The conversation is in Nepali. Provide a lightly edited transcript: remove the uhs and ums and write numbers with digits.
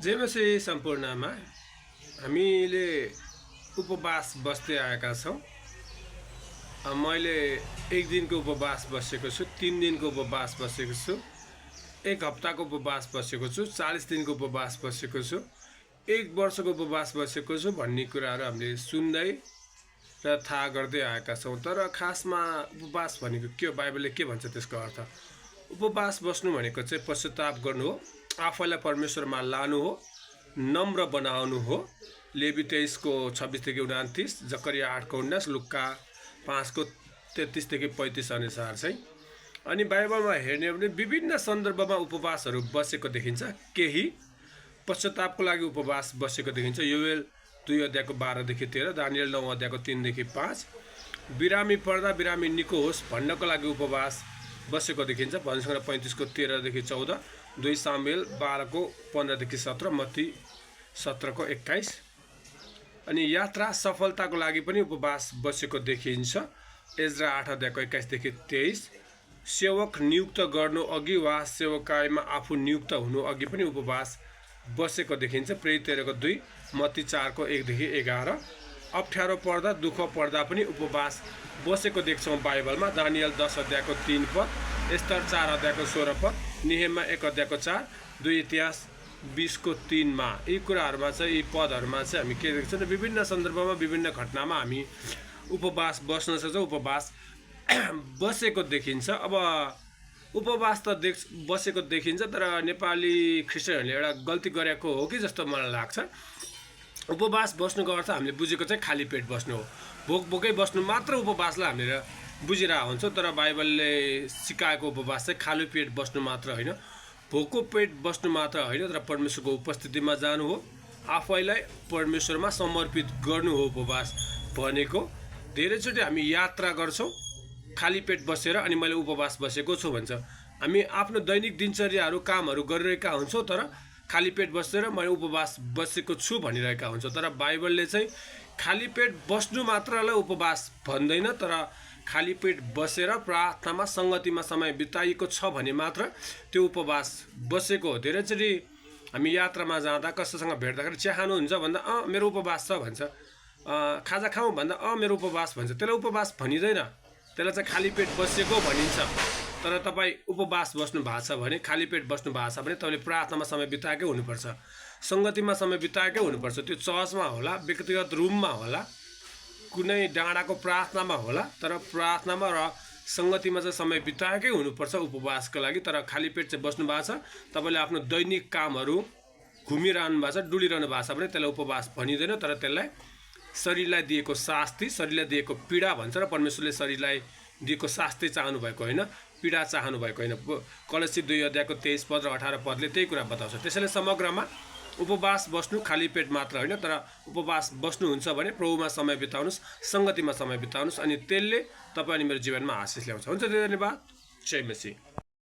जय मसीह सम्पूर्णमा हामीले उपवास बस्दै आएका छौँ। मैले एक दिनको उपवास बसेको छु, 3 दिनको उपवास बसेको छु, एक हप्ताको उपवास बसेको छु, 40 दिनको उपवास बसेको छु, 1 वर्षको उपवास बसेको छु भन्ने कुराहरू हामीले सुन्दै र थाहा गर्दै आएका छौँ। तर खासमा उपवास भनेको के हो, बाइबलले के भन्छ त्यसको अर्थ? उपवास बस्नु भनेको चाहिँ पश्चाताप गर्नु हो, आफैलाई परमेश्वरमा लानु हो, नम्र बनाउनु हो। लेवी 23 को 26 देखि 29, जकरिया 8 को 19, लुक्का 5 को 33 देखि 35 अनुसार चाहिँ। अनि बाइबलमा हेर्ने हो भने विभिन्न सन्दर्भमा उपवासहरू बसेको देखिन्छ। केही पश्चातापको लागि उपवास बसेको देखिन्छ। योएल 2 अध्यायको 12 देखि 13, दानियल 9 अध्यायको 3 देखि 5। बिरामी पर्दा बिरामी निको होस् भन्नको लागि उपवास बसेको देखिन्छ। भजनसङ्ग्रह 35 को 13 देखि 14, 2 सामुएल 12 को 15 देखि 17, मत्ती 17 को 21। अनि यात्रा सफलताको लागि पनि उपवास बसेको देखिन्छ। एज्रा 8 अध्यायको 21 देखि 23। सेवक नियुक्त गर्नु अघि वा सेवकाईमा आफू नियुक्त हुनु अघि पनि उपवास बसेको देखिन्छ। प्रेरित 13 को 2, मत्ती 4 को 1 देखि 11। अप्ठ्यारो पर्दा दुःख पर्दा पनि उपवास बसेको देख्छौँ बाइबलमा। दानियल 10 अध्यायको 3 पद, एस्तर 4 अध्यायको 16 पद, निहेमिया 1 अध्यायको 4, 2 इतिहास 20 को 3 मा। यी कुराहरूमा चाहिँ, यी पदहरूमा चाहिँ हामी के देख्छौँ? विभिन्न सन्दर्भमा विभिन्न घटनामा हामी उपवास बस्न सक्छौँ, उपवास बसेको देखिन्छ। अब उपवास त बसेको देखिन्छ, तर नेपाली ख्रिस्टियनहरूले एउटा गल्ती गरेको हो कि जस्तो मलाई लाग्छ। उपवास बस्नुको अर्थ हामीले बुझेको चाहिँ खाली पेट बस्नु हो, भोक भोकै बस्नु मात्र उपवासलाई हामीले बुझिरहेको हुन्छौँ। तर बाइबलले सिकाएको उपवास चाहिँ खाली पेट बस्नु मात्र होइन, भोको पेट बस्नु मात्र होइन, तर परमेश्वरको उपस्थितिमा जानु हो, आफैलाई परमेश्वरमा समर्पित गर्नु हो उपवास भनेको। धेरैचोटि हामी यात्रा गर्छौँ खाली पेट बसेर, अनि मैले उपवास बसेको छु भन्छ। हामी आफ्नो दैनिक दिनचर्याहरू कामहरू गरिरहेका हुन्छौँ, तर खाली पेट बसेर मैले उपवास बसेको छु भनिरहेका हुन्छौँ। तर बाइबलले चाहिँ खाली पेट बस्नु मात्रलाई उपवास भन्दैन, तर खाली पेट बसेर प्रार्थनामा सङ्गतिमा समय बिताइएको छ भने मात्र त्यो उपवास बसेको हो। धेरैचोटि हामी यात्रामा जाँदा कसैसँग भेट्दाखेरि चिया खानुहुन्छ भन्दा मेरो उपवास छ भन्छ, खाजा खाउँ भन्दा मेरो उपवास भन्छ। त्यसलाई उपवास भनिँदैन, त्यसलाई चाहिँ खाली पेट बसेको भनिन्छ। तर तपाईँ उपवास बस्नु भएको छ भने, खाली पेट बस्नु भएको छ भने तपाईँले प्रार्थनामा समय बिताएकै हुनुपर्छ, सङ्गतिमा समय बिताएकै हुनुपर्छ। त्यो चर्चमा होला, व्यक्तिगत रुममा होला, कुनै डाँडाको प्रार्थनामा होला, तर प्रार्थनामा र सङ्गतिमा चाहिँ समय बिताएकै हुनुपर्छ उपवासको लागि। तर खाली पेट चाहिँ बस्नु भएको छ, तपाईँले आफ्नो दैनिक कामहरू घुमिरहनु भएको छ, डुलिरहनु भएको छ भने त्यसलाई उपवास भनिँदैन, तर त्यसलाई शरीरलाई दिएको शास्ति, शरीरलाई दिएको पीडा भन्छ। र परमेश्वरले शरीरलाई दिएको शास्ति चाहनु भएको होइन, पीडा चाहनु भएको होइन। कलसी 2 अध्यायको 23 पद र 18 पदले त्यही कुरा बताउँछ। त्यसैले समग्रमा उपवास बस्नु खाली पेट मात्र होइन, तर उपवास बस्नुहुन्छ भने प्रभुमा समय बिताउनुहोस्, सङ्गतिमा समय बिताउनुहोस्, अनि त्यसले तपाईँ अनि मेरो जीवनमा आशिष ल्याउँछ। हुन्छ, धन्यवाद। जय मसीह।